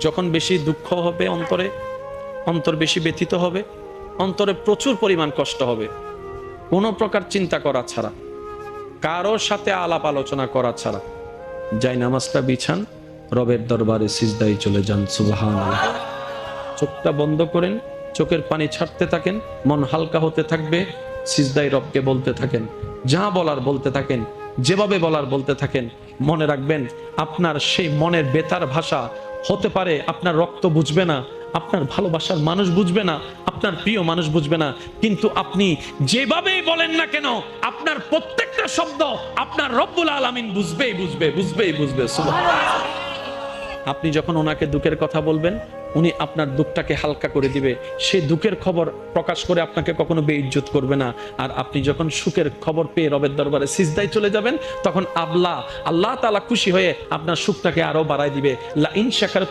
যখন বেশি দুঃখ হবে অন্তরে, অন্তর বেশি ব্যথিত হবে, অন্তরে প্রচুর পরিমাণ কষ্ট হবে, কোনো প্রকার চিন্তা করা ছাড়া, কারোর সাথে আলাপ আলোচনা করা ছাড়া যাই নামাজটা বিছান, রবের দরবারে সিজদায় চলে যান। সুবহানাল্লাহ। চোখটা বন্ধ করেন, চোখের পানি ছাড়তে থাকেন, মন হালকা হতে থাকবে, সিজদায় রবকে বলতে থাকেন, যা বলার বলতে থাকেন, যেভাবে বলার বলতে থাকেন। মনে রাখবেন, আপনার সেই মনের বেতার ভাষা হতে পারে আপনার রক্ত বুঝবে না, আপনার ভালোবাসার মানুষ বুঝবে না, আপনার প্রিয় মানুষ বুঝবে না, কিন্তু আপনি যেভাবেই বলেন না কেন, আপনার প্রত্যেকটা শব্দ আপনার রব্বুল আলামিন বুঝবেই বুঝবে। সুবহানাল্লাহ। আপনি যখন ওনাকে দুঃখের কথা বলবেন, উনি আপনার দুঃখটাকে হালকা করে দিবে, সেই দুঃখের খবর প্রকাশ করে আপনাকে কখনো বেইজ্জত করবে না। আর আপনি যখন সুখের খবর পেয়ে রবের দরবারে সিজদায় চলে যাবেন, তখন আল্লাহ তাআলা খুশি হয়ে আপনার সুখটাকে আরো বাড়ায় দিবে। লা ইন শাকারতুম